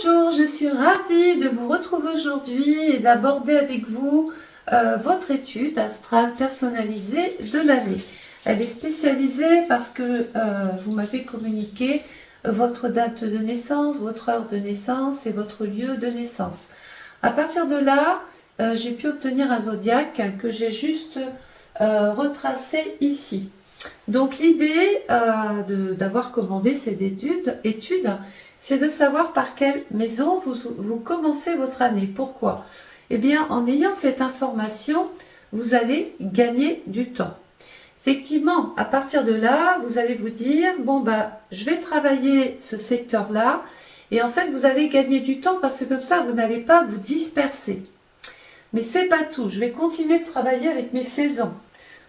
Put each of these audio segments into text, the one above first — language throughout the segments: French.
Bonjour, je suis ravie de vous retrouver aujourd'hui et d'aborder avec vous votre étude astrale personnalisée de l'année. Elle est spécialisée parce que vous m'avez communiqué votre date de naissance, votre heure de naissance et votre lieu de naissance. À partir de là, j'ai pu obtenir un zodiaque que j'ai juste retracé ici. Donc l'idée d'avoir commandé cette étude, c'est de savoir par quelle maison vous commencez votre année. Pourquoi? Eh bien, en ayant cette information, vous allez gagner du temps. Effectivement, à partir de là, vous allez vous dire, bon je vais travailler ce secteur-là, et en fait, vous allez gagner du temps parce que comme ça, vous n'allez pas vous disperser. Mais c'est pas tout. Je vais continuer de travailler avec mes saisons.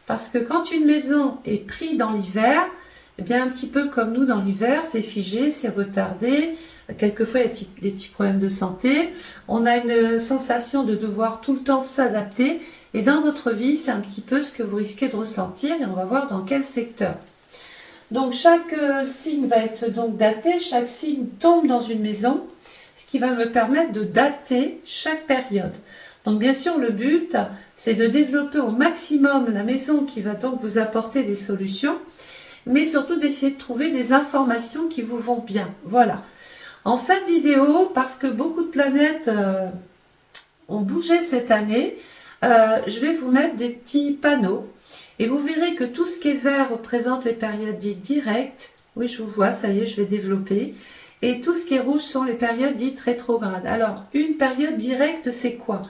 Parce que quand une maison est prise dans l'hiver, eh bien un petit peu comme nous dans l'hiver, c'est figé, c'est retardé. Quelquefois, il y a des petits problèmes de santé. On a une sensation de devoir tout le temps s'adapter. Et dans votre vie, c'est un petit peu ce que vous risquez de ressentir. Et on va voir dans quel secteur. Donc, chaque signe va être donc daté. Chaque signe tombe dans une maison. Ce qui va me permettre de dater chaque période. Donc bien sûr, le but, c'est de développer au maximum la maison qui va donc vous apporter des solutions, mais surtout d'essayer de trouver des informations qui vous vont bien. Voilà. En fin de vidéo, parce que beaucoup de planètes ont bougé cette année, je vais vous mettre des petits panneaux et vous verrez que tout ce qui est vert représente les périodes dites directes. Oui, je vous vois, ça y est, je vais développer. Et tout ce qui est rouge sont les périodes dites rétrogrades. Alors, une période directe, c'est quoi?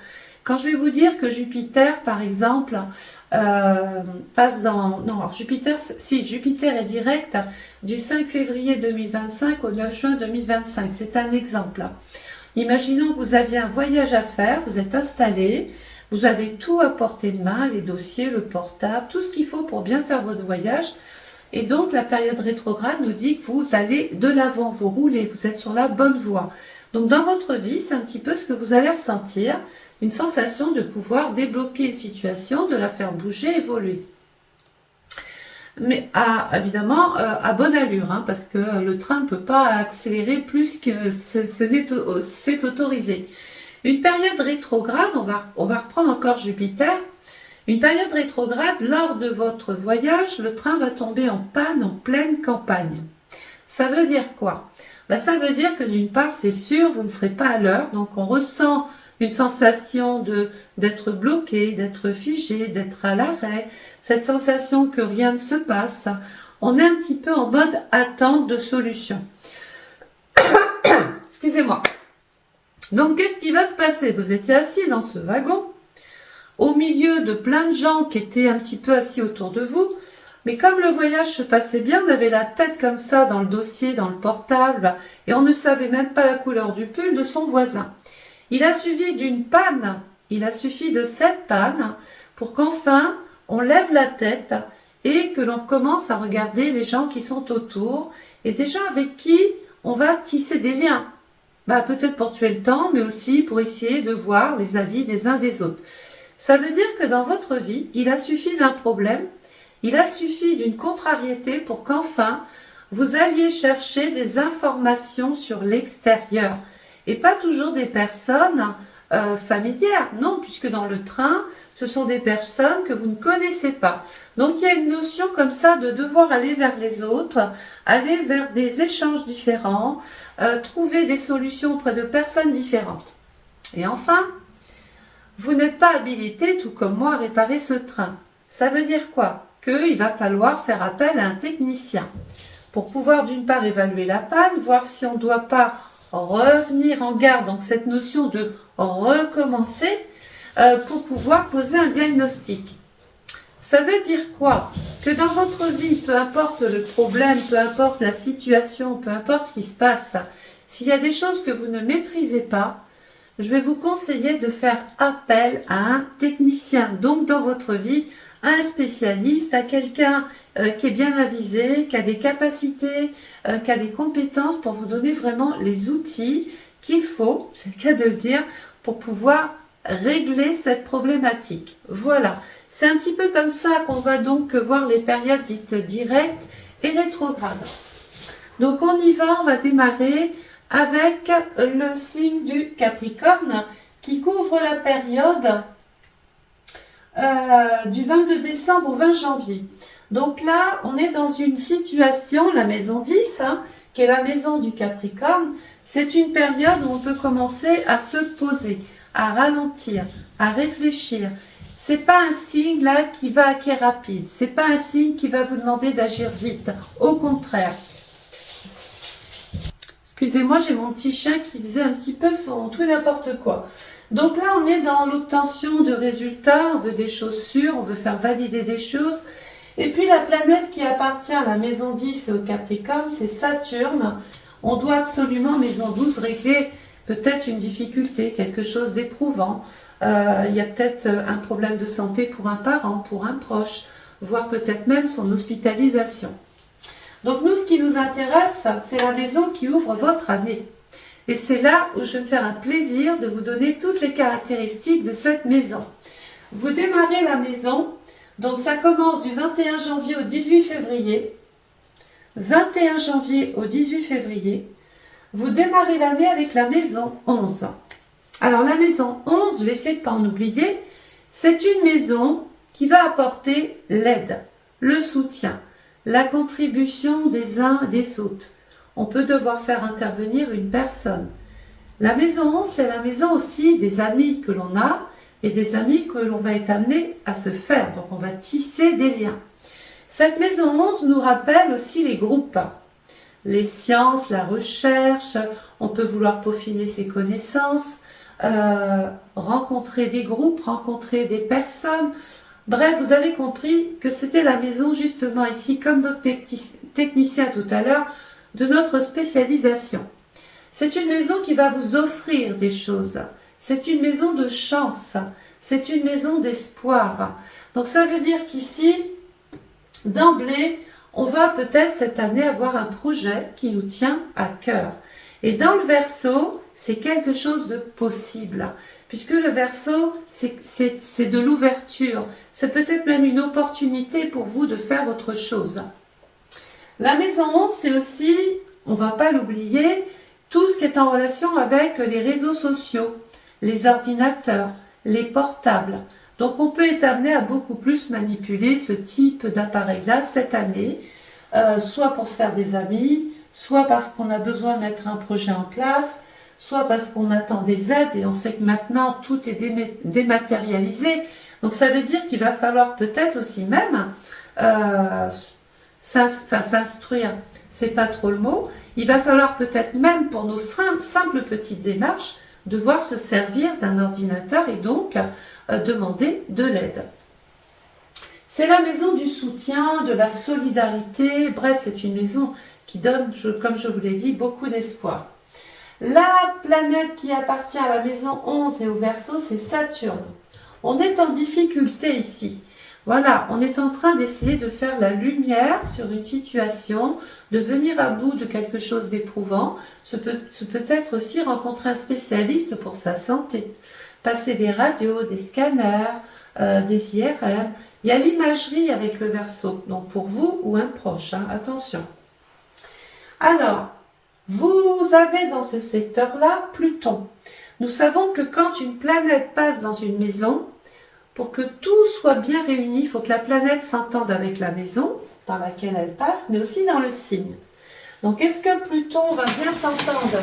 Quand je vais vous dire que Jupiter, par exemple, passe dans... Non, alors Jupiter est direct du 5 février 2025 au 9 juin 2025. C'est un exemple. Imaginons que vous aviez un voyage à faire, vous êtes installé, vous avez tout à portée de main, les dossiers, le portable, tout ce qu'il faut pour bien faire votre voyage. Et donc, la période rétrograde nous dit que vous allez de l'avant, vous roulez, vous êtes sur la bonne voie. Donc, dans votre vie, c'est un petit peu ce que vous allez ressentir, une sensation de pouvoir débloquer une situation, de la faire bouger, évoluer. Mais évidemment, à bonne allure, hein, parce que le train ne peut pas accélérer plus que c'est autorisé. Une période rétrograde, on va reprendre encore Jupiter. Une période rétrograde, lors de votre voyage, le train va tomber en panne en pleine campagne. Ça veut dire quoi? Ça veut dire que d'une part, c'est sûr, vous ne serez pas à l'heure, donc on ressent une sensation d'être bloqué, d'être figé, d'être à l'arrêt, cette sensation que rien ne se passe. On est un petit peu en mode attente de solution. Excusez-moi. Donc, qu'est-ce qui va se passer? Vous étiez assis dans ce wagon, au milieu de plein de gens qui étaient un petit peu assis autour de vous, mais comme le voyage se passait bien, on avait la tête comme ça dans le dossier, dans le portable, et on ne savait même pas la couleur du pull de son voisin. Il a suffi d'une panne, il a suffi de cette panne pour qu'enfin on lève la tête et que l'on commence à regarder les gens qui sont autour et des gens avec qui on va tisser des liens. Peut-être pour tuer le temps, mais aussi pour essayer de voir les avis des uns des autres. Ça veut dire que dans votre vie, il a suffi d'un problème, il a suffi d'une contrariété pour qu'enfin, vous alliez chercher des informations sur l'extérieur. Et pas toujours des personnes familières, non, puisque dans le train, ce sont des personnes que vous ne connaissez pas. Donc il y a une notion comme ça de devoir aller vers les autres, aller vers des échanges différents, trouver des solutions auprès de personnes différentes. Et enfin, vous n'êtes pas habilité, tout comme moi, à réparer ce train. Ça veut dire quoi? Qu'il va falloir faire appel à un technicien pour pouvoir d'une part évaluer la panne, voir si on ne doit pas revenir en garde, donc cette notion de recommencer pour pouvoir poser un diagnostic. Ça veut dire quoi? Que dans votre vie, peu importe le problème, peu importe la situation, peu importe ce qui se passe, s'il y a des choses que vous ne maîtrisez pas, je vais vous conseiller de faire appel à un technicien. Donc dans votre vie, à un spécialiste, à quelqu'un qui est bien avisé, qui a des capacités, qui a des compétences pour vous donner vraiment les outils qu'il faut, c'est le cas de le dire, pour pouvoir régler cette problématique. Voilà, c'est un petit peu comme ça qu'on va donc voir les périodes dites directes et rétrogrades. Donc on y va, on va démarrer avec le signe du Capricorne qui couvre la période du 22 décembre au 20 janvier. Donc là, on est dans une situation, la maison 10, hein, qui est la maison du Capricorne, c'est une période où on peut commencer à se poser, à ralentir, à réfléchir. C'est pas un signe là qui va qui est rapide, c'est pas un signe qui va vous demander d'agir vite, au contraire. Excusez-moi, j'ai mon petit chien qui faisait un petit peu son tout et n'importe quoi. Donc là, on est dans l'obtention de résultats, on veut des choses sûres, on veut faire valider des choses. Et puis la planète qui appartient à la maison 10 et au Capricorne, c'est Saturne. On doit absolument, maison 12, régler peut-être une difficulté, quelque chose d'éprouvant. Il y a peut-être un problème de santé pour un parent, pour un proche, voire peut-être même son hospitalisation. Donc nous, ce qui nous intéresse, c'est la maison qui ouvre votre année. Et c'est là où je vais me faire un plaisir de vous donner toutes les caractéristiques de cette maison. Vous démarrez la maison, donc ça commence du 21 janvier au 18 février. 21 janvier au 18 février, vous démarrez l'année avec la maison 11. Alors la maison 11, je vais essayer de ne pas en oublier, c'est une maison qui va apporter l'aide, le soutien, la contribution des uns et des autres. On peut devoir faire intervenir une personne. La maison 11, c'est la maison aussi des amis que l'on a et des amis que l'on va être amené à se faire. Donc on va tisser des liens. Cette maison 11 nous rappelle aussi les groupes. Les sciences, la recherche, on peut vouloir peaufiner ses connaissances, rencontrer des groupes, rencontrer des personnes. Bref, vous avez compris que c'était la maison justement ici, comme notre technicien tout à l'heure, de notre spécialisation. C'est une maison qui va vous offrir des choses. C'est une maison de chance. C'est une maison d'espoir. Donc ça veut dire qu'ici, d'emblée, on va peut-être cette année avoir un projet qui nous tient à cœur. Et dans le Verseau, c'est quelque chose de possible. Puisque le Verseau, c'est de l'ouverture. C'est peut-être même une opportunité pour vous de faire autre chose. La maison 11, c'est aussi, on ne va pas l'oublier, tout ce qui est en relation avec les réseaux sociaux, les ordinateurs, les portables. Donc on peut être amené à beaucoup plus manipuler ce type d'appareil-là cette année, soit pour se faire des amis, soit parce qu'on a besoin de mettre un projet en place, soit parce qu'on attend des aides et on sait que maintenant tout est dématérialisé. Donc ça veut dire qu'il va falloir peut-être aussi même s'instruire, c'est pas trop le mot, il va falloir peut-être même pour nos simples petites démarches devoir se servir d'un ordinateur et donc demander de l'aide. C'est la maison du soutien, de la solidarité, bref c'est une maison qui donne, comme je vous l'ai dit, beaucoup d'espoir. La planète qui appartient à la maison 11 et au Verseau, c'est Saturne. On est en difficulté ici. Voilà, on est en train d'essayer de faire la lumière sur une situation, de venir à bout de quelque chose d'éprouvant. Ce peut être aussi rencontrer un spécialiste pour sa santé. Passer des radios, des scanners, des IRM. Il y a l'imagerie avec le Verseau, donc pour vous ou un proche, hein, attention. Alors, vous avez dans ce secteur-là Pluton. Nous savons que quand une planète passe dans une maison, pour que tout soit bien réuni, il faut que la planète s'entende avec la maison dans laquelle elle passe, mais aussi dans le signe. Donc, est-ce que Pluton va bien s'entendre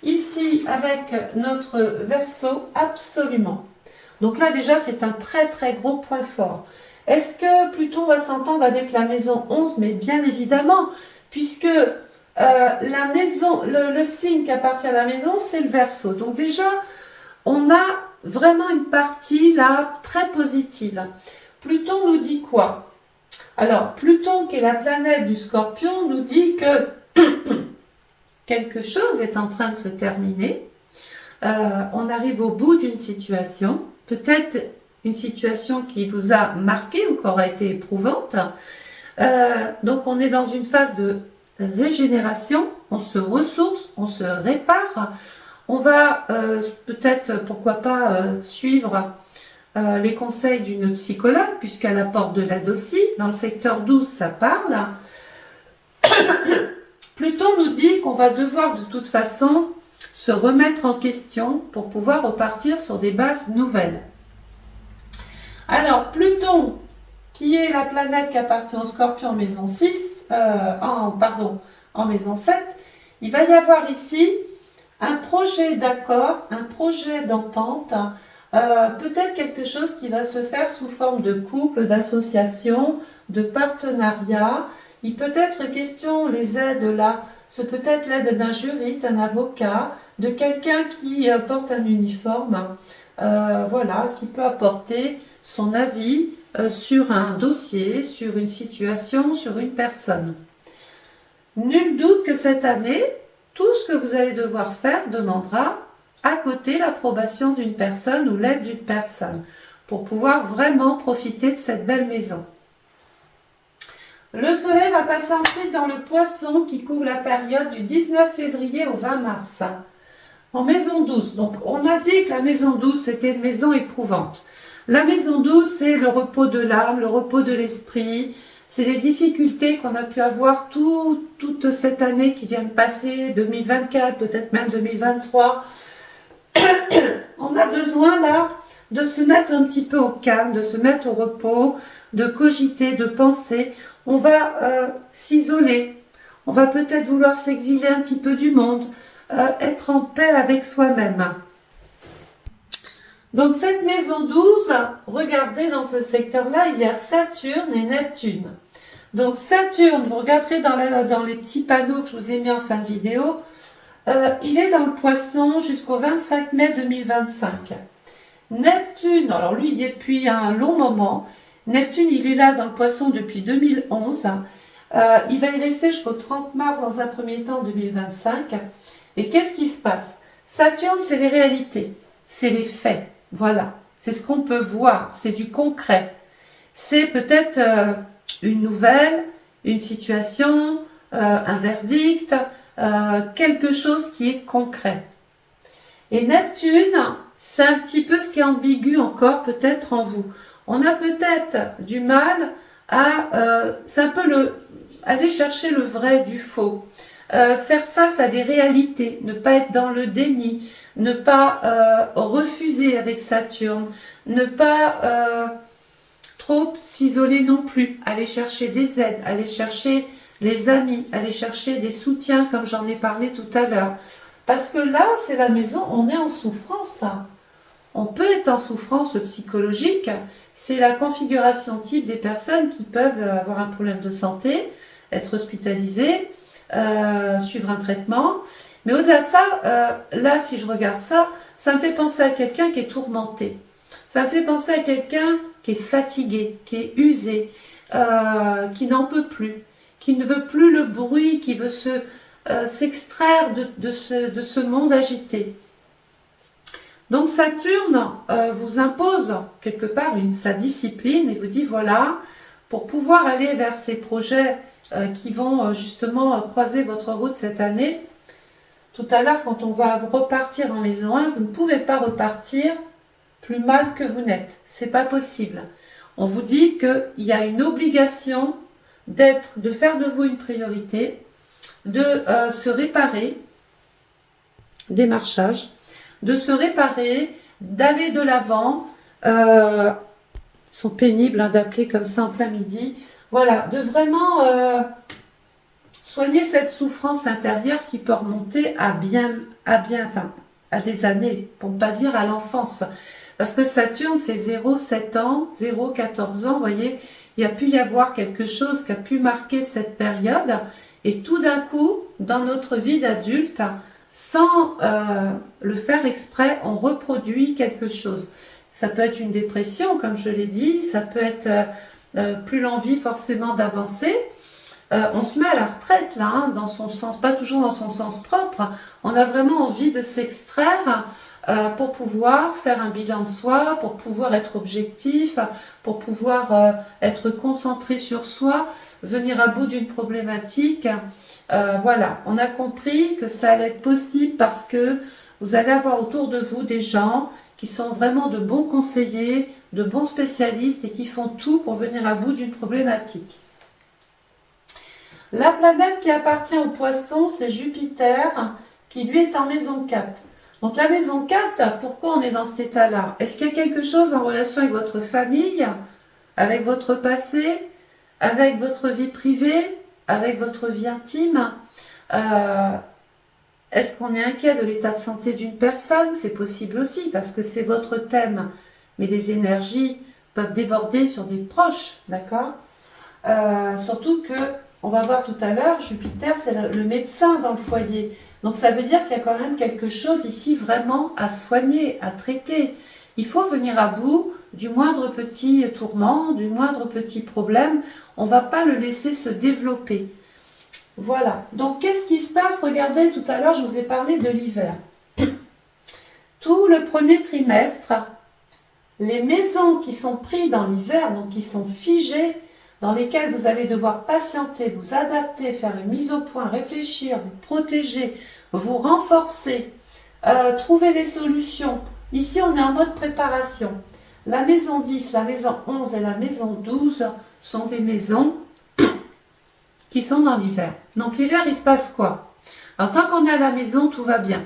ici avec notre Verseau? Absolument. Donc là, déjà, c'est un très très gros point fort. Est-ce que Pluton va s'entendre avec la maison 11? Mais bien évidemment, puisque la maison, le signe qui appartient à la maison, c'est le Verseau. Donc déjà, on a vraiment une partie là très positive. Pluton nous dit quoi? Alors, Pluton, qui est la planète du Scorpion, nous dit que quelque chose est en train de se terminer. On arrive au bout d'une situation, peut-être une situation qui vous a marqué ou qui aura été éprouvante. Donc, on est dans une phase de régénération, on se ressource, on se répare. On va peut-être, pourquoi pas, suivre les conseils d'une psychologue, puisqu'elle apporte de l'aide aussi. Dans le secteur 12, ça parle. Pluton nous dit qu'on va devoir de toute façon se remettre en question pour pouvoir repartir sur des bases nouvelles. Alors, Pluton, qui est la planète qui appartient au Scorpion en maison 6, en maison 7, il va y avoir ici un projet d'accord, un projet d'entente, peut-être quelque chose qui va se faire sous forme de couple, d'association, de partenariat. Il peut être question, les aides là, ce peut être l'aide d'un juriste, un avocat, de quelqu'un qui porte un uniforme, voilà, qui peut apporter son avis sur un dossier, sur une situation, sur une personne. Nul doute que cette année, tout ce que vous allez devoir faire demandera à côté l'approbation d'une personne ou l'aide d'une personne pour pouvoir vraiment profiter de cette belle maison. Le soleil va passer ensuite dans le poisson qui couvre la période du 19 février au 20 mars. En maison 12, donc on a dit que la maison 12 c'était une maison éprouvante. La maison 12 c'est le repos de l'âme, le repos de l'esprit, c'est les difficultés qu'on a pu avoir toute cette année qui vient de passer, 2024, peut-être même 2023. On a besoin là de se mettre un petit peu au calme, de se mettre au repos, de cogiter, de penser. On va s'isoler, on va peut-être vouloir s'exiler un petit peu du monde, être en paix avec soi-même. Donc cette maison 12, regardez dans ce secteur-là, il y a Saturne et Neptune. Donc Saturne, vous regarderez dans les petits panneaux que je vous ai mis en fin de vidéo, il est dans le poisson jusqu'au 25 mai 2025. Neptune, alors lui il y est depuis un long moment. Neptune il est là dans le poisson depuis 2011. Il va y rester jusqu'au 30 mars dans un premier temps 2025. Et qu'est-ce qui se passe? Saturne c'est les réalités, c'est les faits, voilà. C'est ce qu'on peut voir, c'est du concret. C'est peut-être une nouvelle, une situation, un verdict, quelque chose qui est concret. Et Neptune, c'est un petit peu ce qui est ambigu encore peut-être en vous. On a peut-être du mal à, c'est un peu aller chercher le vrai du faux, faire face à des réalités, ne pas être dans le déni, ne pas refuser avec Saturne, ne pas trop s'isoler non plus, aller chercher des aides, aller chercher les amis, aller chercher des soutiens comme j'en ai parlé tout à l'heure. Parce que là, c'est la maison, on est en souffrance. On peut être en souffrance psychologique. C'est la configuration type des personnes qui peuvent avoir un problème de santé, être hospitalisées, suivre un traitement. Mais au-delà de ça, là, si je regarde ça, ça me fait penser à quelqu'un qui est tourmenté. Ça me fait penser à quelqu'un qui est fatigué, qui est usé, qui n'en peut plus, qui ne veut plus le bruit, qui veut s'extraire de ce monde agité. Donc Saturne vous impose quelque part sa discipline et vous dit voilà, pour pouvoir aller vers ces projets qui vont justement croiser votre route cette année, tout à l'heure quand on va repartir en maison 1, vous ne pouvez pas repartir plus mal que vous n'êtes, c'est pas possible. On vous dit qu'il y a une obligation de faire de vous une priorité, de se réparer, démarchage, de se réparer, d'aller de l'avant. Ils sont pénibles d'appeler comme ça en plein midi. Voilà, de vraiment soigner cette souffrance intérieure qui peut remonter à des années, pour ne pas dire à l'enfance. Parce que Saturne, c'est 0,7 ans, 0,14 ans, vous voyez, il y a pu y avoir quelque chose qui a pu marquer cette période. Et tout d'un coup, dans notre vie d'adulte, sans le faire exprès, on reproduit quelque chose. Ça peut être une dépression, comme je l'ai dit, ça peut être plus l'envie forcément d'avancer. On se met à la retraite, là, hein, dans son sens, pas toujours dans son sens propre. On a vraiment envie de s'extraire pour pouvoir faire un bilan de soi, pour pouvoir être objectif, pour pouvoir être concentré sur soi, venir à bout d'une problématique. Voilà, on a compris que ça allait être possible parce que vous allez avoir autour de vous des gens qui sont vraiment de bons conseillers, de bons spécialistes et qui font tout pour venir à bout d'une problématique. La planète qui appartient au poisson, c'est Jupiter, qui lui est en maison 4. Donc la maison 4, pourquoi on est dans cet état-là? Est-ce qu'il y a quelque chose en relation avec votre famille, avec votre passé, avec votre vie privée, avec votre vie intime? Est-ce qu'on est inquiet de l'état de santé d'une personne? C'est possible aussi, parce que c'est votre thème. Mais les énergies peuvent déborder sur des proches, d'accord? Surtout que, on va voir tout à l'heure, Jupiter, c'est le médecin dans le foyer. Donc ça veut dire qu'il y a quand même quelque chose ici vraiment à soigner, à traiter. Il faut venir à bout du moindre petit tourment, du moindre petit problème. On ne va pas le laisser se développer. Voilà. Donc qu'est-ce qui se passe? Regardez, tout à l'heure, je vous ai parlé de l'hiver. Tout le premier trimestre, les maisons qui sont prises dans l'hiver, donc qui sont figées, dans lesquelles vous allez devoir patienter, vous adapter, faire une mise au point, réfléchir, vous protéger, vous renforcer, trouver des solutions. Ici, on est en mode préparation. La maison 10, la maison 11 et la maison 12 sont des maisons qui sont dans l'hiver. Donc l'hiver, il se passe quoi? Alors tant qu'on est à la maison, tout va bien.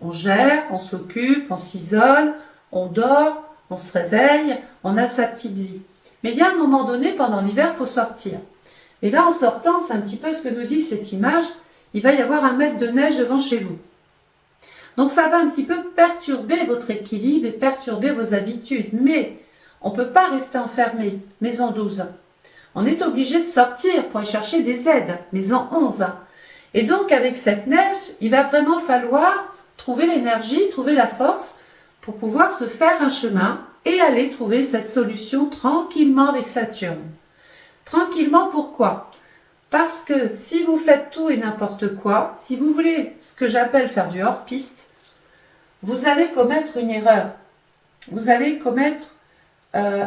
On gère, on s'occupe, on s'isole, on dort, on se réveille, on a sa petite vie. Mais il y a un moment donné, pendant l'hiver, il faut sortir. Et là, en sortant, c'est un petit peu ce que nous dit cette image, il va y avoir 1 mètre de neige devant chez vous. Donc ça va un petit peu perturber votre équilibre et perturber vos habitudes. Mais on ne peut pas rester enfermé, maison 12. On est obligé de sortir pour aller chercher des aides, maison 11. Et donc avec cette neige, il va vraiment falloir trouver l'énergie, trouver la force pour pouvoir se faire un chemin et aller trouver cette solution tranquillement avec Saturne. Tranquillement, pourquoi? Parce que si vous faites tout et n'importe quoi, si vous voulez ce que j'appelle faire du hors-piste, vous allez commettre une erreur. Vous allez commettre,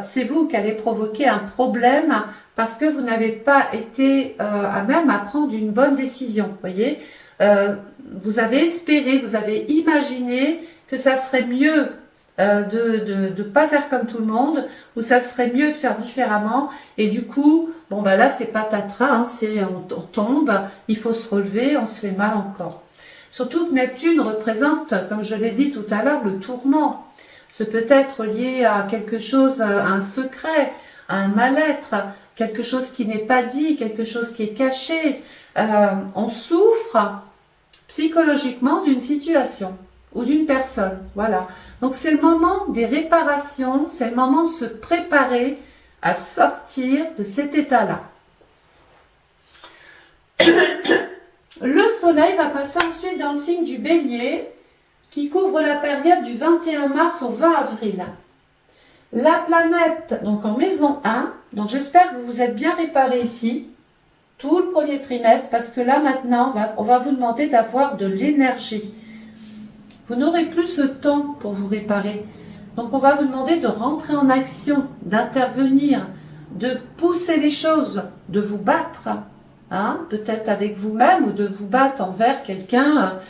c'est vous qui allez provoquer un problème parce que vous n'avez pas été à même à prendre une bonne décision. Voyez, vous avez espéré, vous avez imaginé que ça serait mieux de ne pas faire comme tout le monde, ou ça serait mieux de faire différemment, et du coup, bon ben là c'est patatras, hein, on tombe, il faut se relever, on se fait mal encore. Surtout que Neptune représente, comme je l'ai dit tout à l'heure, le tourment. Ce peut être lié à quelque chose, à un secret, à un mal-être, quelque chose qui n'est pas dit, quelque chose qui est caché. On souffre psychologiquement d'une situation ou d'une personne, voilà. Donc c'est le moment des réparations, c'est le moment de se préparer à sortir de cet état-là. Le soleil va passer ensuite dans le signe du Bélier, qui couvre la période du 21 mars au 20 avril. La planète, donc en maison 1, donc j'espère que vous vous êtes bien réparé ici, tout le premier trimestre, parce que là maintenant, on va vous demander d'avoir de l'énergie. Vous n'aurez plus ce temps pour vous réparer. Donc on va vous demander de rentrer en action, d'intervenir, de pousser les choses, de vous battre, hein, peut-être avec vous-même ou de vous battre envers quelqu'un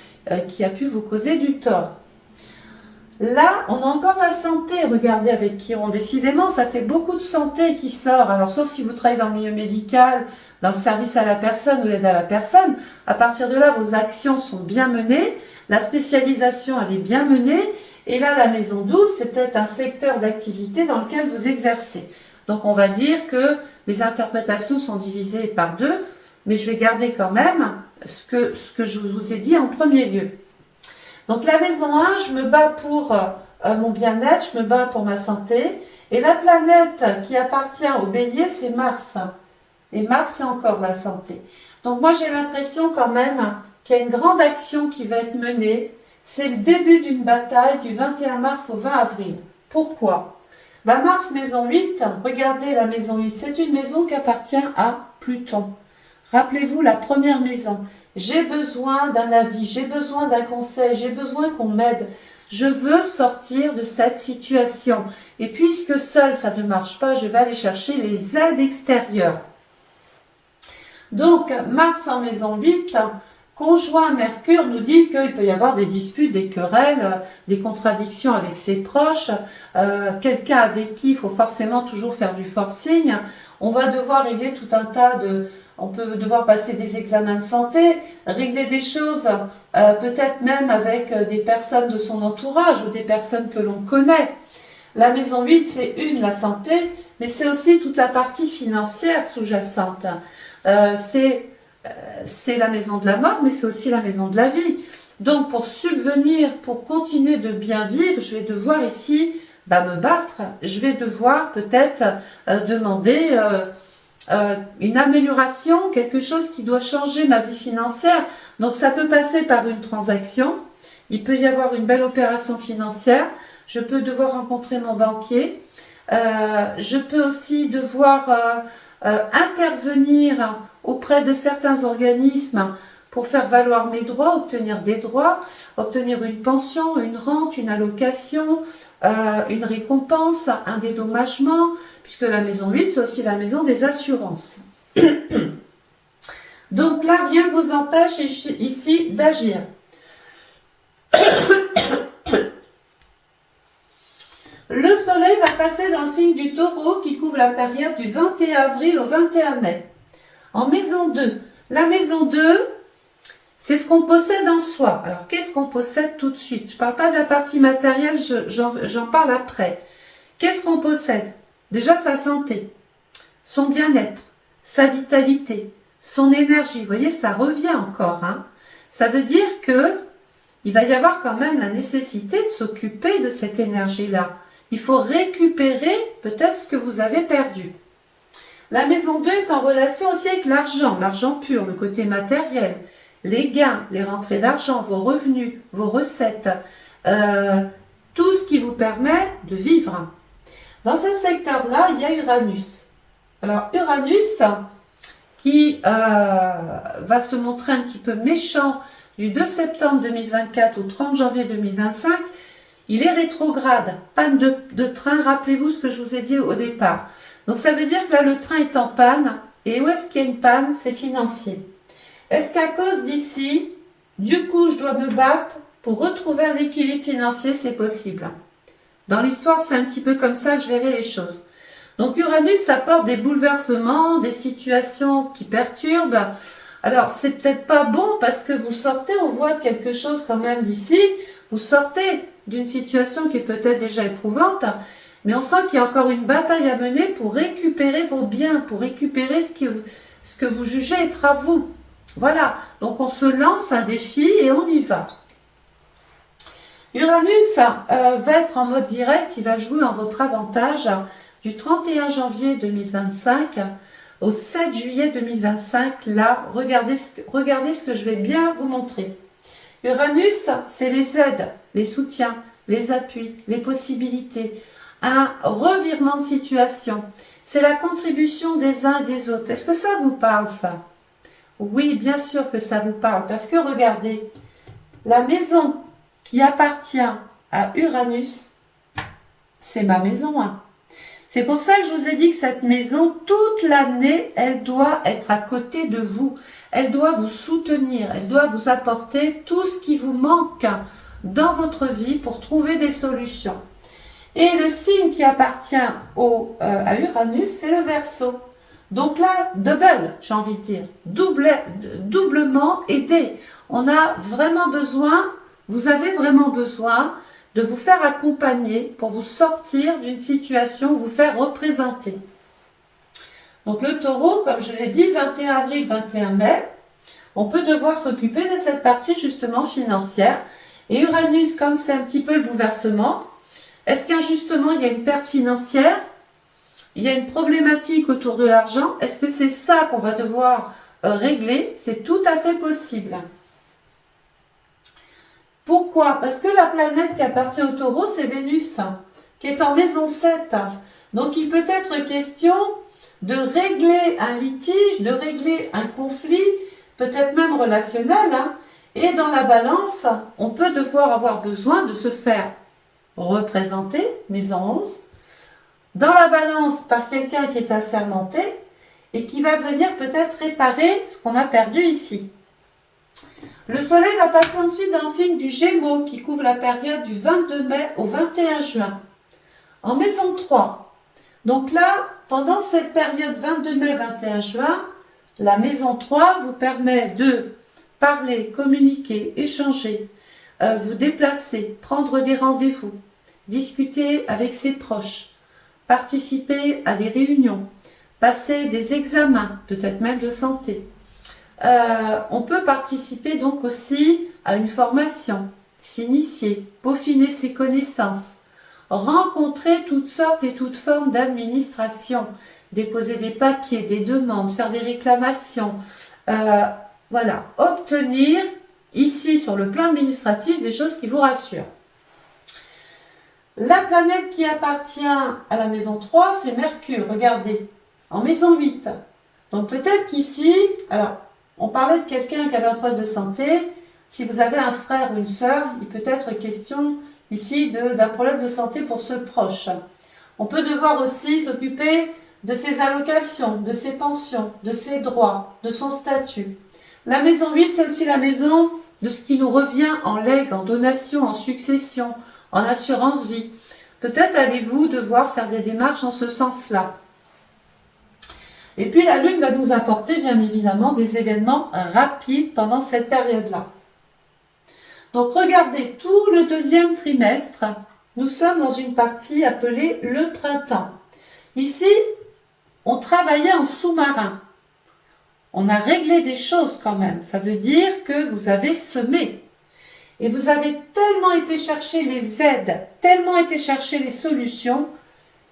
qui a pu vous causer du tort. Là, on a encore la santé, regardez avec qui on. Décidément, ça fait beaucoup de santé qui sort. Alors, sauf si vous travaillez dans le milieu médical, dans le service à la personne ou l'aide à la personne, à partir de là, vos actions sont bien menées, la spécialisation, elle est bien menée, et là, la maison 12, c'est peut-être un secteur d'activité dans lequel vous exercez. Donc, on va dire que les interprétations sont divisées par 2, mais je vais garder quand même ce que je vous ai dit en premier lieu. Donc la maison 1, je me bats pour mon bien-être, je me bats pour ma santé. Et la planète qui appartient au Bélier, c'est Mars. Et Mars, c'est encore la santé. Donc moi, j'ai l'impression quand même qu'il y a une grande action qui va être menée. C'est le début d'une bataille du 21 mars au 20 avril. Pourquoi? Mars, maison 8, regardez la maison 8. C'est une maison qui appartient à Pluton. Rappelez-vous la première maison. J'ai besoin d'un avis, j'ai besoin d'un conseil, j'ai besoin qu'on m'aide. Je veux sortir de cette situation. Et puisque seul ça ne marche pas, je vais aller chercher les aides extérieures. Donc, Mars en maison 8, conjoint Mercure, nous dit qu'il peut y avoir des disputes, des querelles, des contradictions avec ses proches, quelqu'un avec qui il faut forcément toujours faire du forcing. On va devoir régler tout un tas de... on peut devoir passer des examens de santé, régler des choses, peut-être même avec des personnes de son entourage ou des personnes que l'on connaît. La maison 8, c'est la santé, mais c'est aussi toute la partie financière sous-jacente. C'est la maison de la mort, mais c'est aussi la maison de la vie. Donc, pour subvenir, pour continuer de bien vivre, je vais devoir ici me battre. Je vais devoir peut-être demander une amélioration, quelque chose qui doit changer ma vie financière. Donc, ça peut passer par une transaction. Il peut y avoir une belle opération financière. Je peux devoir rencontrer mon banquier. Je peux aussi devoir intervenir auprès de certains organismes pour faire valoir mes droits, obtenir des droits, obtenir une pension, une rente, une allocation, une récompense, un dédommagement, puisque la maison 8, c'est aussi la maison des assurances. Donc là, rien ne vous empêche ici d'agir. Le soleil va passer dans le signe du taureau qui couvre la période du 21 avril au 21 mai. En maison 2. La maison 2, c'est ce qu'on possède en soi. Alors, qu'est-ce qu'on possède tout de suite? Je ne parle pas de la partie matérielle, j'en parle après. Qu'est-ce qu'on possède? Déjà, sa santé, son bien-être, sa vitalité, son énergie. Vous voyez, ça revient encore. Ça veut dire que il va y avoir quand même la nécessité de s'occuper de cette énergie-là. Il faut récupérer peut-être ce que vous avez perdu. La maison 2 est en relation aussi avec l'argent pur, le côté matériel, les gains, les rentrées d'argent, vos revenus, vos recettes, tout ce qui vous permet de vivre. Dans ce secteur-là, il y a Uranus. Alors Uranus, qui va se montrer un petit peu méchant du 2 septembre 2024 au 30 janvier 2025, il est rétrograde, panne de train, rappelez-vous ce que je vous ai dit au départ. Donc ça veut dire que là le train est en panne, et où est-ce qu'il y a une panne? C'est financier. Est-ce qu'à cause d'ici, du coup je dois me battre pour retrouver un équilibre financier? C'est possible. Dans l'histoire c'est un petit peu comme ça que je verrai les choses. Donc Uranus apporte des bouleversements, des situations qui perturbent. Alors c'est peut-être pas bon parce que vous sortez, on voit quelque chose quand même d'ici, vous sortez d'une situation qui est peut-être déjà éprouvante, mais on sent qu'il y a encore une bataille à mener pour récupérer vos biens, pour récupérer ce que vous jugez être à vous. Voilà, donc on se lance un défi et on y va. Uranus va être en mode direct, il va jouer en votre avantage du 31 janvier 2025 au 7 juillet 2025. Là, regardez ce que je vais bien vous montrer. Uranus, c'est les aides, les soutiens, les appuis, les possibilités, un revirement de situation. C'est la contribution des uns et des autres. Est-ce que ça vous parle, ça? Oui, bien sûr que ça vous parle, parce que regardez, la maison qui appartient à Uranus, c'est ma maison 1. C'est pour ça que je vous ai dit que cette maison, toute l'année, elle doit être à côté de vous. Elle doit vous soutenir, elle doit vous apporter tout ce qui vous manque dans votre vie pour trouver des solutions. Et le signe qui appartient à Uranus, c'est le Verseau. Donc là, double, j'ai envie de dire, doublement aidé. On a vraiment besoin, vous avez vraiment besoin de vous faire accompagner pour vous sortir d'une situation, vous faire représenter. Donc le taureau, comme je l'ai dit, 21 avril, 21 mai, on peut devoir s'occuper de cette partie justement financière. Et Uranus, comme c'est un petit peu le bouleversement, est-ce qu'injustement il y a une perte financière? Il y a une problématique autour de l'argent? Est-ce que c'est ça qu'on va devoir régler? C'est tout à fait possible. Pourquoi? Parce que la planète qui appartient au taureau, c'est Vénus, qui est en maison 7. Donc il peut être question de régler un litige, de régler un conflit, peut-être même relationnel. Et dans la balance, on peut devoir avoir besoin de se faire représenter, maison 11, dans la balance par quelqu'un qui est assermenté et qui va venir peut-être réparer ce qu'on a perdu ici. Le soleil va passer ensuite dans le signe du Gémeaux qui couvre la période du 22 mai au 21 juin. En maison 3. Donc là, pendant cette période 22 mai, 21 juin, La maison 3 vous permet de parler, communiquer, échanger, vous déplacer, prendre des rendez-vous, discuter avec ses proches, participer à des réunions, passer des examens, peut-être même de santé. On peut participer donc aussi à une formation, s'initier, peaufiner ses connaissances, rencontrer toutes sortes et toutes formes d'administration, déposer des papiers, des demandes, faire des réclamations, voilà, obtenir ici sur le plan administratif des choses qui vous rassurent. La planète qui appartient à la maison 3, c'est Mercure, regardez, en maison 8. Donc peut-être qu'ici, alors on parlait de quelqu'un qui avait un problème de santé, si vous avez un frère ou une sœur, il peut être question ici d'un problème de santé pour ce proche. On peut devoir aussi s'occuper de ses allocations, de ses pensions, de ses droits, de son statut. La maison 8, c'est aussi la maison de ce qui nous revient en legs, en donation, en succession, en assurance vie. Peut-être allez-vous devoir faire des démarches en ce sens-là. Et puis la Lune va nous apporter bien évidemment des événements rapides pendant cette période-là. Donc regardez, tout le deuxième trimestre, nous sommes dans une partie appelée le printemps. Ici, on travaillait en sous-marin. On a réglé des choses quand même. Ça veut dire que vous avez semé. Et vous avez tellement été chercher les aides, tellement été chercher les solutions,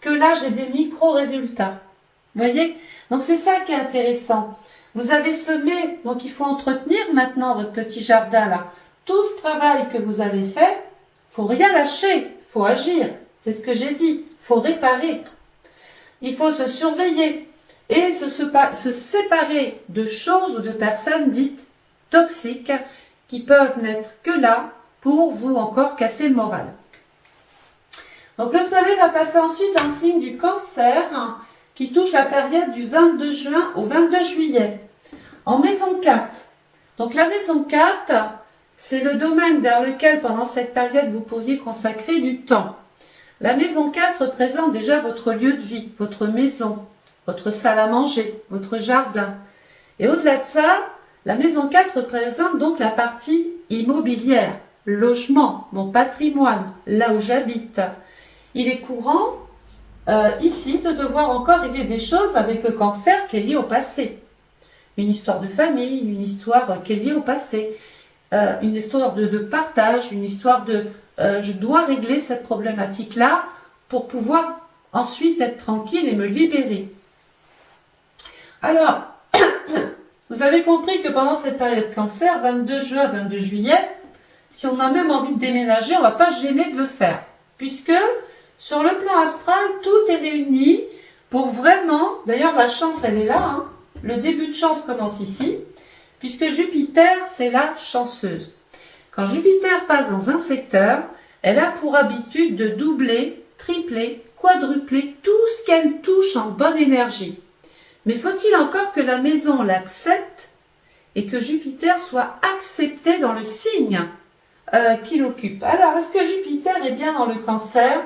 que là, j'ai des micro-résultats. Vous voyez? Donc, c'est ça qui est intéressant. Vous avez semé, donc il faut entretenir maintenant votre petit jardin là. Tout ce travail que vous avez fait, faut rien lâcher, faut agir. C'est ce que j'ai dit. Faut réparer. Il faut se surveiller et se séparer de choses ou de personnes dites toxiques qui peuvent n'être que là pour vous encore casser le moral. Donc le soleil va passer ensuite dans le signe du Cancer qui touche la période du 22 juin au 22 juillet. En maison 4. Donc la maison 4, c'est le domaine vers lequel pendant cette période vous pourriez consacrer du temps. La maison 4 représente déjà votre lieu de vie, votre maison, votre salle à manger, votre jardin. Et au-delà de ça, la maison 4 représente donc la partie immobilière, logement, mon patrimoine, là où j'habite. Il est courant ici de devoir encore régler des choses avec le Cancer qui est lié au passé. Une histoire de famille, une histoire qui est liée au passé, une histoire de partage, une histoire de... je dois régler cette problématique-là pour pouvoir ensuite être tranquille et me libérer. Alors, vous avez compris que pendant cette période Cancer, 22 juin, 22 juillet, si on a même envie de déménager, on ne va pas se gêner de le faire. Puisque sur le plan astral, tout est réuni pour vraiment, d'ailleurs la chance elle est là, hein, le début de chance commence ici, puisque Jupiter c'est la chanceuse. Quand Jupiter passe dans un secteur, elle a pour habitude de doubler, tripler, quadrupler tout ce qu'elle touche en bonne énergie. Mais faut-il encore que la maison l'accepte et que Jupiter soit accepté dans le signe qu'il occupe? Alors, est-ce que Jupiter est bien dans le Cancer?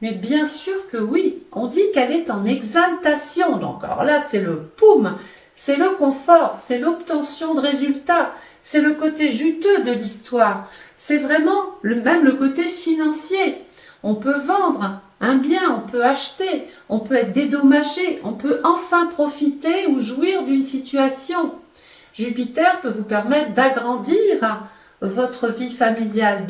Mais bien sûr que oui. On dit qu'elle est en exaltation. Donc, alors là, c'est le poum, c'est le confort, c'est l'obtention de résultats, c'est le côté juteux de l'histoire. C'est vraiment même le côté financier. On peut vendre un bien, on peut acheter, on peut être dédommagé, on peut enfin profiter ou jouir d'une situation. Jupiter peut vous permettre d'agrandir votre vie familiale.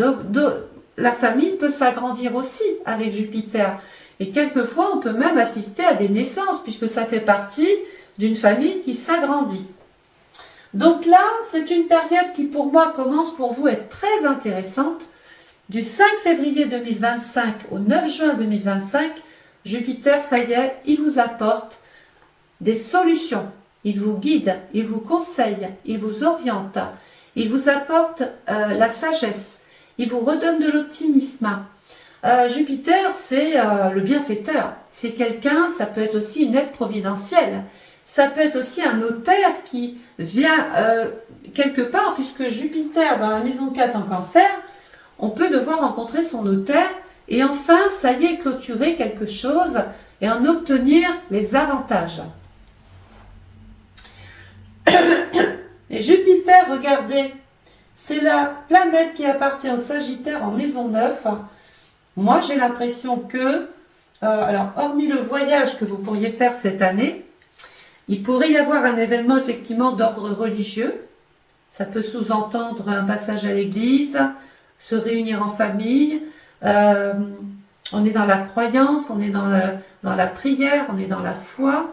La famille peut s'agrandir aussi avec Jupiter. Et quelquefois, on peut même assister à des naissances, puisque ça fait partie d'une famille qui s'agrandit. Donc là, c'est une période qui, pour moi, commence pour vous à être très intéressante. Du 5 février 2025 au 9 juin 2025, Jupiter, ça y est, il vous apporte des solutions. Il vous guide, il vous conseille, il vous oriente, il vous apporte la sagesse, il vous redonne de l'optimisme. Jupiter, c'est le bienfaiteur. C'est quelqu'un, ça peut être aussi une aide providentielle. Ça peut être aussi un notaire qui vient quelque part, puisque Jupiter, dans la maison 4 en Cancer, on peut devoir rencontrer son notaire et enfin, ça y est, clôturer quelque chose et en obtenir les avantages. Et Jupiter, regardez, c'est la planète qui appartient au Sagittaire en maison 9. Moi, j'ai l'impression que, alors, hormis le voyage que vous pourriez faire cette année, il pourrait y avoir un événement effectivement d'ordre religieux. Ça peut sous-entendre un passage à l'église, se réunir en famille. On est dans la croyance, on est dans la prière, on est dans la foi.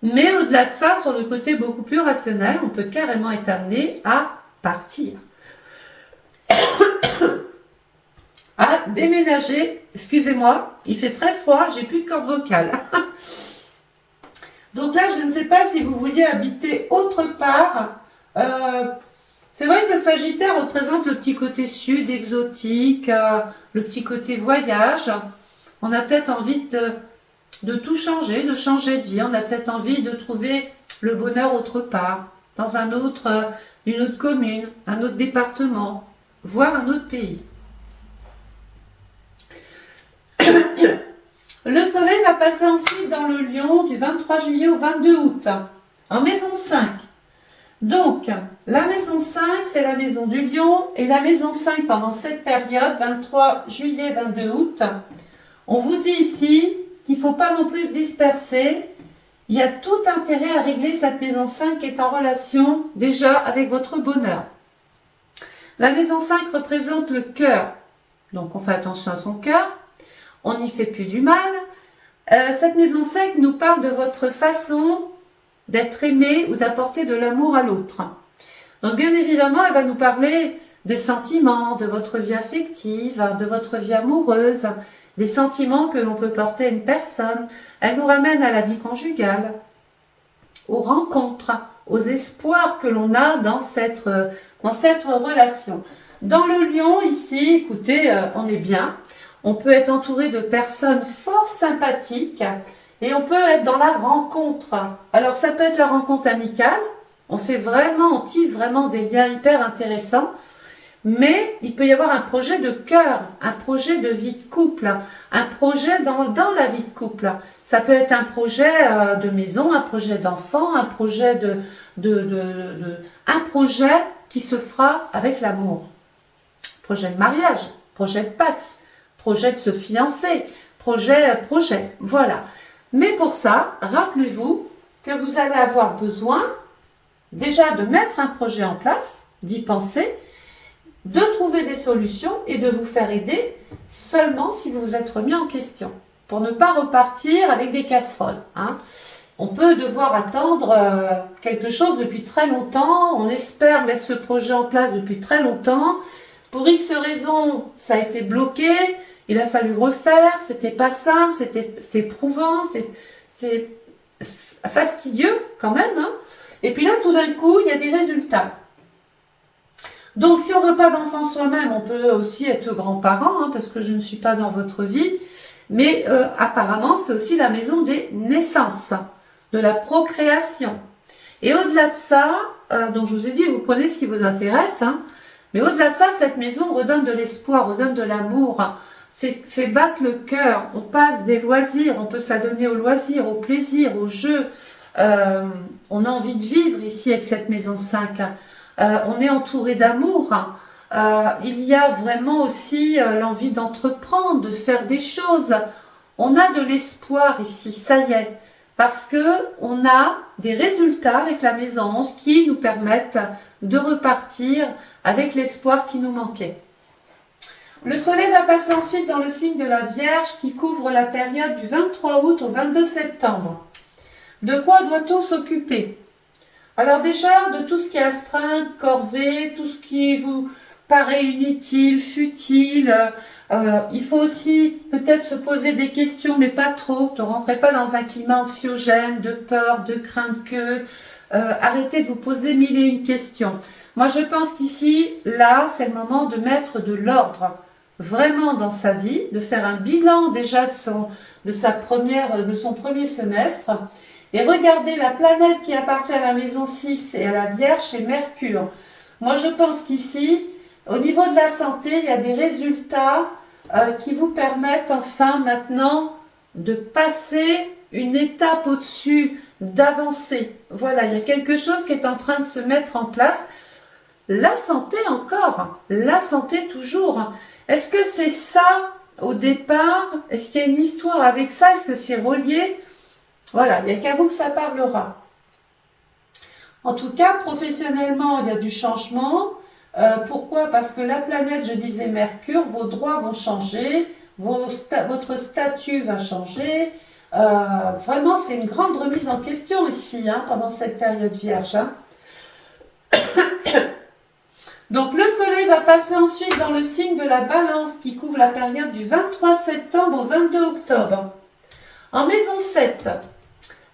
Mais au-delà de ça, sur le côté beaucoup plus rationnel, on peut carrément être amené à partir. À déménager. Excusez-moi, il fait très froid, j'ai plus de corde vocale. Donc là, je ne sais pas si vous vouliez habiter autre part. C'est vrai que le Sagittaire représente le petit côté sud, exotique, le petit côté voyage. On a peut-être envie de tout changer, de changer de vie. On a peut-être envie de trouver le bonheur autre part, dans une autre commune, un autre département, voire un autre pays. Le soleil va passer ensuite dans le Lion du 23 juillet au 22 août, en maison 5. Donc, la maison 5, c'est la maison du Lion, et la maison 5, pendant cette période, 23 juillet, 22 août, on vous dit ici qu'il ne faut pas non plus se disperser. Il y a tout intérêt à régler cette maison 5 qui est en relation déjà avec votre bonheur. La maison 5 représente le cœur, donc on fait attention à son cœur. On n'y fait plus du mal. Cette maison 5 nous parle de votre façon d'être aimé ou d'apporter de l'amour à l'autre. Donc bien évidemment, elle va nous parler des sentiments, de votre vie affective, de votre vie amoureuse, des sentiments que l'on peut porter à une personne. Elle nous ramène à la vie conjugale, aux rencontres, aux espoirs que l'on a dans cette relation. Dans le Lion, ici, écoutez, on est bien. On peut être entouré de personnes fort sympathiques et on peut être dans la rencontre. Alors ça peut être la rencontre amicale, on tisse vraiment des liens hyper intéressants, mais il peut y avoir un projet de cœur, un projet de vie de couple, un projet dans la vie de couple. Ça peut être un projet de maison, un projet d'enfant, un projet un projet qui se fera avec l'amour. Projet de mariage, projet de pax, projet de se fiancer, projet, voilà. Mais pour ça, rappelez-vous que vous allez avoir besoin déjà de mettre un projet en place, d'y penser, de trouver des solutions et de vous faire aider seulement si vous vous êtes remis en question, pour ne pas repartir avec des casseroles. On peut devoir attendre quelque chose depuis très longtemps, on espère mettre ce projet en place depuis très longtemps. Pour X raisons, ça a été bloqué, il a fallu refaire, c'était pas simple, c'était éprouvant, c'est fastidieux quand même. Et puis là, tout d'un coup, il y a des résultats. Donc, si on veut pas d'enfants soi-même, on peut aussi être grands-parents, parce que je ne suis pas dans votre vie. Mais apparemment, c'est aussi la maison des naissances, de la procréation. Et au-delà de ça, donc je vous ai dit, vous prenez ce qui vous intéresse, mais au-delà de ça, cette maison redonne de l'espoir, redonne de l'amour, fait battre le cœur. On passe des loisirs, on peut s'adonner aux loisirs, au plaisir, au jeu. On a envie de vivre ici avec cette maison 5. On est entouré d'amour. Il y a vraiment aussi l'envie d'entreprendre, de faire des choses. On a de l'espoir ici, ça y est. Parce que on a des résultats avec la maison 11 qui nous permettent de repartir avec l'espoir qui nous manquait. Le soleil va passer ensuite dans le signe de la Vierge qui couvre la période du 23 août au 22 septembre. De quoi doit-on s'occuper? Alors déjà, de tout ce qui est astreinte, corvée, tout ce qui vous paraît inutile, futile. Il faut aussi peut-être se poser des questions, mais pas trop. Ne rentrez pas dans un climat anxiogène, de peur, de crainte que... arrêtez de vous poser mille et une questions. Moi, je pense qu'ici, là, c'est le moment de mettre de l'ordre vraiment dans sa vie, de faire un bilan déjà de son premier semestre. Et regardez la planète qui appartient à la maison 6 et à la Vierge, c'est Mercure. Moi, je pense qu'ici, au niveau de la santé, il y a des résultats qui vous permettent enfin maintenant de passer une étape au-dessus d'avancer. Voilà, il y a quelque chose qui est en train de se mettre en place. La santé encore, la santé toujours. Est-ce que c'est ça au départ? Est-ce qu'il y a une histoire avec ça? Est-ce que c'est relié? Voilà, il n'y a qu'à vous que ça parlera. En tout cas, professionnellement, il y a du changement. Pourquoi? Parce que la planète, je disais Mercure, vos droits vont changer, votre statut va changer. Vraiment, c'est une grande remise en question ici, hein, pendant cette période vierge. Hein. Donc, le soleil va passer ensuite dans le signe de la balance qui couvre la période du 23 septembre au 22 octobre. En maison 7.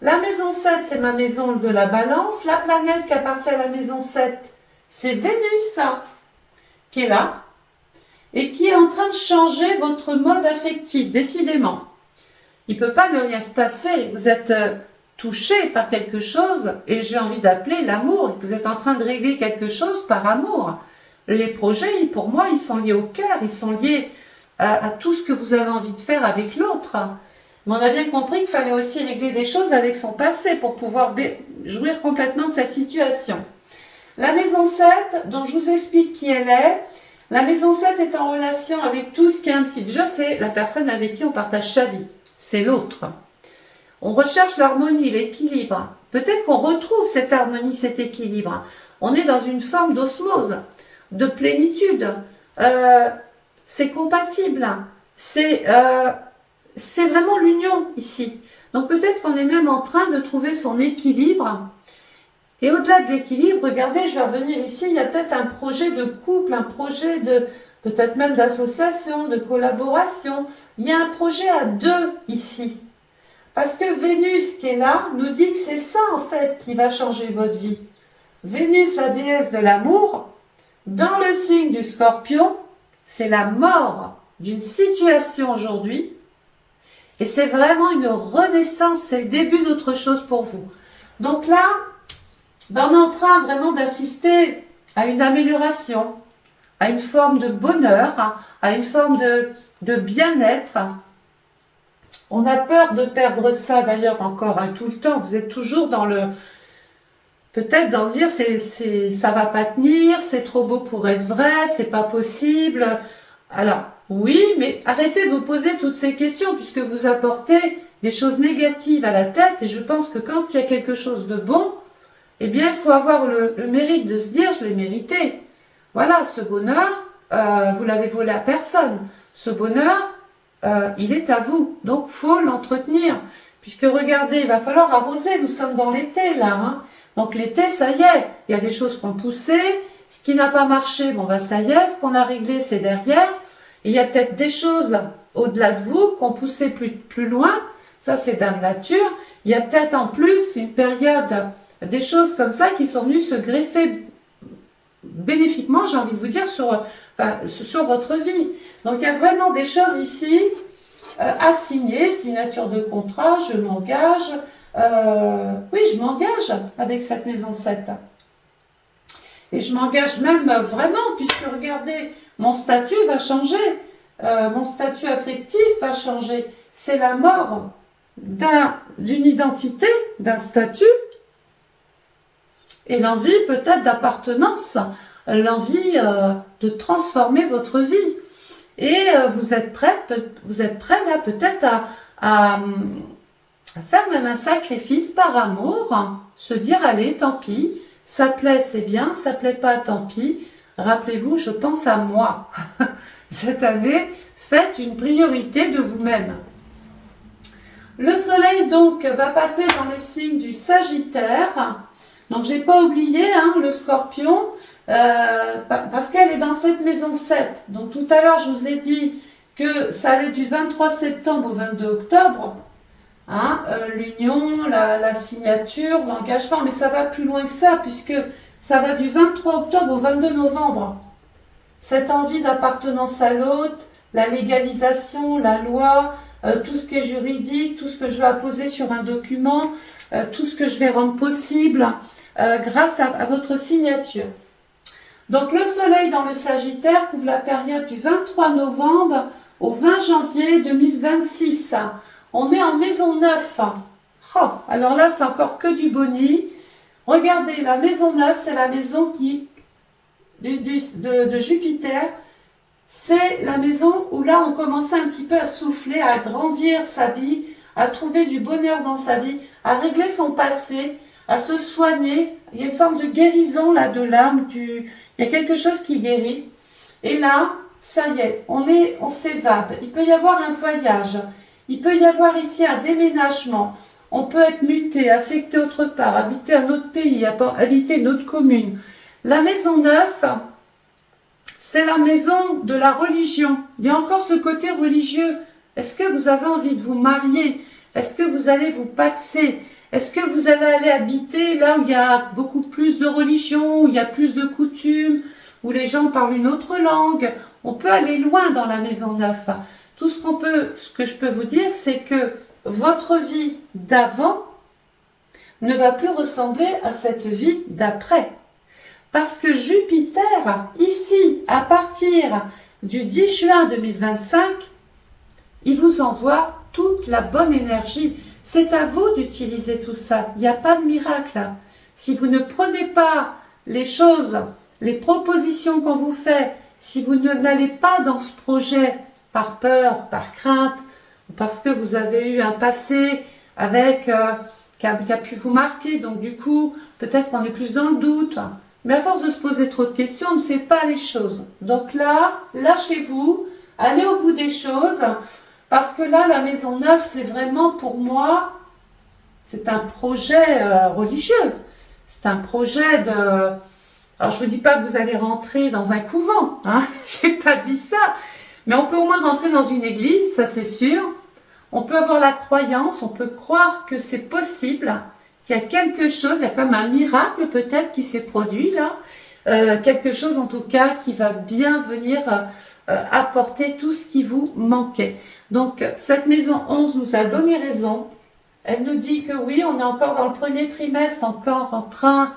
La maison 7, c'est ma maison de la balance. La planète qui appartient à la maison 7, c'est Vénus, hein, qui est là, et qui est en train de changer votre mode affectif, décidément. Il ne peut pas ne rien se passer. Vous êtes touché par quelque chose, et j'ai envie d'appeler l'amour. Vous êtes en train de régler quelque chose par amour. Les projets, pour moi, ils sont liés au cœur, ils sont liés à tout ce que vous avez envie de faire avec l'autre. Mais on a bien compris qu'il fallait aussi régler des choses avec son passé pour pouvoir jouir complètement de cette situation. La maison 7, dont je vous explique qui elle est, la maison 7 est en relation avec tout ce qui est un petit jeu, c'est la personne avec qui on partage sa vie, c'est l'autre. On recherche l'harmonie, l'équilibre. Peut-être qu'on retrouve cette harmonie, cet équilibre. On est dans une forme d'osmose, de plénitude. C'est compatible. C'est vraiment l'union ici. Donc peut-être qu'on est même en train de trouver son équilibre. Et au-delà de l'équilibre, regardez, je vais revenir ici, il y a peut-être un projet de couple, un projet de peut-être même d'association, de collaboration. Il y a un projet à deux ici. Parce que Vénus qui est là nous dit que c'est ça en fait qui va changer votre vie. Vénus, la déesse de l'amour, dans le signe du Scorpion, c'est la mort d'une situation aujourd'hui. Et c'est vraiment une renaissance, c'est le début d'autre chose pour vous. Donc là, ben on est en train vraiment d'assister à une amélioration, à une forme de bonheur, à une forme de bien-être. On a peur de perdre ça d'ailleurs encore tout le temps. Vous êtes toujours dans le... Peut-être dans se dire ça va pas tenir, c'est trop beau pour être vrai, c'est pas possible. Alors, oui, mais arrêtez de vous poser toutes ces questions puisque vous apportez des choses négatives à la tête et je pense que quand il y a quelque chose de bon, eh bien, il faut avoir le mérite de se dire, je l'ai mérité. Voilà, ce bonheur, vous l'avez volé à personne. Ce bonheur, il est à vous. Donc, faut l'entretenir. Puisque, regardez, il va falloir arroser. Nous sommes dans l'été, là. Hein. Donc, l'été, ça y est. Il y a des choses qu'on poussait. Ce qui n'a pas marché, bon, bah, ça y est. Ce qu'on a réglé, c'est derrière. Et il y a peut-être des choses au-delà de vous qu'on poussait plus loin. Ça, c'est Dame Nature. Il y a peut-être en plus une période... des choses comme ça qui sont venues se greffer bénéfiquement, j'ai envie de vous dire, sur votre vie. Donc, il y a vraiment des choses ici à signer, signature de contrat, je m'engage. Oui, je m'engage avec cette maison 7. Et je m'engage même vraiment, puisque regardez, mon statut va changer. Mon statut affectif va changer. C'est la mort d'une identité, d'un statut, et l'envie peut-être d'appartenance, l'envie de transformer votre vie. Et vous êtes prêt là peut-être à faire même un sacrifice par amour, se dire allez, tant pis, ça plaît c'est bien, ça plaît pas tant pis. Rappelez-vous, je pense à moi. Cette année, faites une priorité de vous-même. Le soleil donc va passer dans le signe du Sagittaire. Donc, j'ai pas oublié le Scorpion, parce qu'elle est dans cette maison 7. Donc, tout à l'heure, je vous ai dit que ça allait du 23 septembre au 22 octobre. L'union, la signature, l'engagement. Mais ça va plus loin que ça, puisque ça va du 23 octobre au 22 novembre. Cette envie d'appartenance à l'autre, la légalisation, la loi, tout ce qui est juridique, tout ce que je vais apposer sur un document, tout ce que je vais rendre possible grâce à votre signature. Donc le soleil dans le Sagittaire couvre la période du 23 novembre au 20 janvier 2026. On est en maison 9. Oh, alors là, c'est encore que du boni. Regardez, la maison 9, c'est la maison de Jupiter. C'est la maison où là, on commençait un petit peu à souffler, à grandir sa vie, à trouver du bonheur dans sa vie, à régler son passé, à se soigner. Il y a une forme de guérison là de l'âme. Il y a quelque chose qui guérit. Et là, ça y est, on s'évade. Il peut y avoir un voyage. Il peut y avoir ici un déménagement. On peut être muté, affecté autre part, habiter un autre pays, habiter une autre commune. La maison 9, c'est la maison de la religion. Il y a encore ce côté religieux. Est-ce que vous avez envie de vous marier? Est-ce que vous allez vous paxer? Est-ce que vous allez aller habiter là où il y a beaucoup plus de religion, où il y a plus de coutumes, où les gens parlent une autre langue? On peut aller loin dans la maison 9. Tout ce que je peux vous dire, c'est que votre vie d'avant ne va plus ressembler à cette vie d'après. Parce que Jupiter, ici, à partir du 10 juin 2025, il vous envoie toute la bonne énergie. C'est à vous d'utiliser tout ça. Il n'y a pas de miracle. Si vous ne prenez pas les choses, les propositions qu'on vous fait, si vous n'allez pas dans ce projet par peur, par crainte, parce que vous avez eu un passé qui a pu vous marquer, donc du coup, peut-être qu'on est plus dans le doute. Mais à force de se poser trop de questions, on ne fait pas les choses. Donc là, lâchez-vous, allez au bout des choses, parce que là, la maison 9, c'est vraiment pour moi, c'est un projet religieux. C'est un projet de... Alors, je ne vous dis pas que vous allez rentrer dans un couvent, hein, je n'ai pas dit ça, mais on peut au moins rentrer dans une église, ça c'est sûr. On peut avoir la croyance, on peut croire que c'est possible, qu'il y a quelque chose, il y a comme un miracle peut-être qui s'est produit là, quelque chose en tout cas qui va bien venir apporter tout ce qui vous manquait. Donc cette maison 11 nous a donné raison, elle nous dit que oui, on est encore dans le premier trimestre, encore en train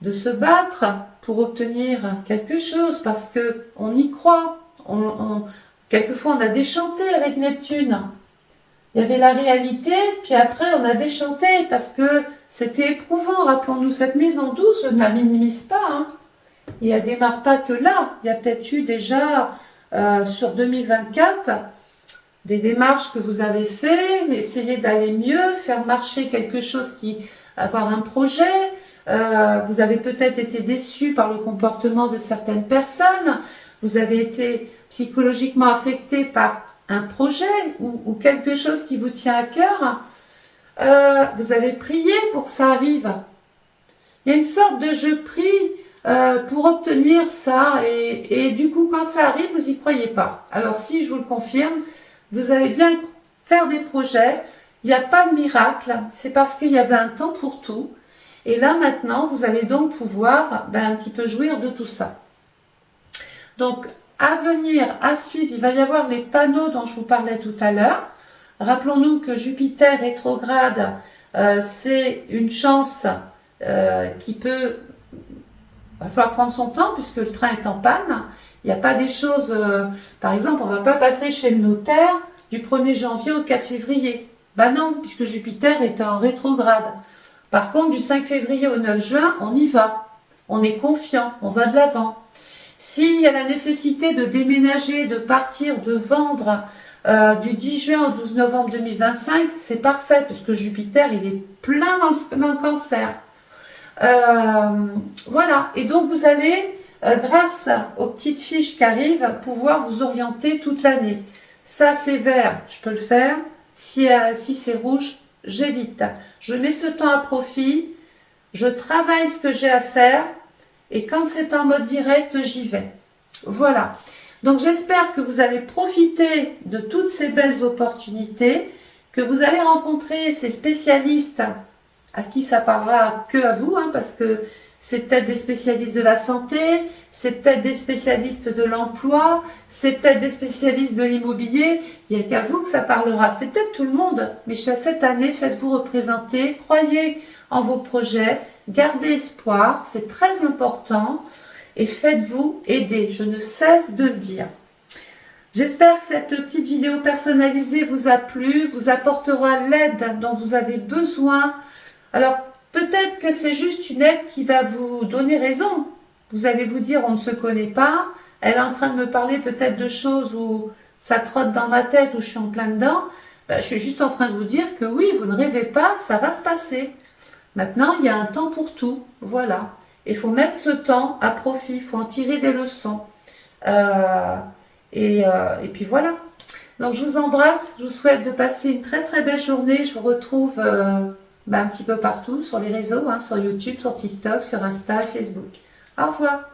de se battre pour obtenir quelque chose parce que on y croit. Quelquefois on a déchanté avec Neptune. Il y avait la réalité, puis après on a déchanté parce que c'était éprouvant. Rappelons-nous cette maison 12, je ne la minimise pas. Hein. Et elle ne démarre pas que là. Il y a peut-être eu déjà sur 2024 des démarches que vous avez fait, essayer d'aller mieux, faire marcher quelque chose avoir un projet. Vous avez peut-être été déçu par le comportement de certaines personnes. Vous avez été psychologiquement affecté par un projet ou quelque chose qui vous tient à cœur, vous avez prié pour que ça arrive. Il y a une sorte de je prie pour obtenir ça et du coup quand ça arrive, vous n'y croyez pas. Alors si je vous le confirme, vous allez bien faire des projets, il n'y a pas de miracle, c'est parce qu'il y avait un temps pour tout et là maintenant vous allez donc pouvoir un petit peu jouir de tout ça. Donc à venir, à suivre, il va y avoir les panneaux dont je vous parlais tout à l'heure. Rappelons-nous que Jupiter rétrograde, c'est une chance qui peut... Il va falloir prendre son temps puisque le train est en panne. Il n'y a pas des choses... par exemple, on ne va pas passer chez le notaire du 1er janvier au 4 février. Ben non, puisque Jupiter est en rétrograde. Par contre, du 5 février au 9 juin, on y va. On est confiant, on va de l'avant. S'il y a la nécessité de déménager, de partir, de vendre du 10 juin au 12 novembre 2025, c'est parfait parce que Jupiter, il est plein dans le cancer. Voilà, et donc vous allez, grâce aux petites fiches qui arrivent, pouvoir vous orienter toute l'année. Ça, c'est vert, je peux le faire. Si c'est rouge, j'évite. Je mets ce temps à profit, je travaille ce que j'ai à faire. Et quand c'est en mode direct, j'y vais. Voilà. Donc j'espère que vous allez profiter de toutes ces belles opportunités, que vous allez rencontrer ces spécialistes à qui ça parlera que à vous, hein, parce que c'est peut-être des spécialistes de la santé, c'est peut-être des spécialistes de l'emploi, c'est peut-être des spécialistes de l'immobilier. Il n'y a qu'à vous que ça parlera. C'est peut-être tout le monde. Mais cette année, faites-vous représenter, croyez en vos projets, gardez espoir, c'est très important et faites-vous aider, je ne cesse de le dire. J'espère que cette petite vidéo personnalisée vous a plu, vous apportera l'aide dont vous avez besoin. Alors, peut-être que c'est juste une aide qui va vous donner raison. Vous allez vous dire, on ne se connaît pas. Elle est en train de me parler peut-être de choses où ça trotte dans ma tête, où je suis en plein dedans. Ben, je suis juste en train de vous dire que oui, vous ne rêvez pas, ça va se passer. Maintenant, il y a un temps pour tout. Voilà. Il faut mettre ce temps à profit. Il faut en tirer des leçons. Et puis voilà. Donc je vous embrasse, je vous souhaite de passer une très très belle journée. Je vous retrouve un petit peu partout sur les réseaux, sur YouTube, sur TikTok, sur Insta, Facebook. Au revoir.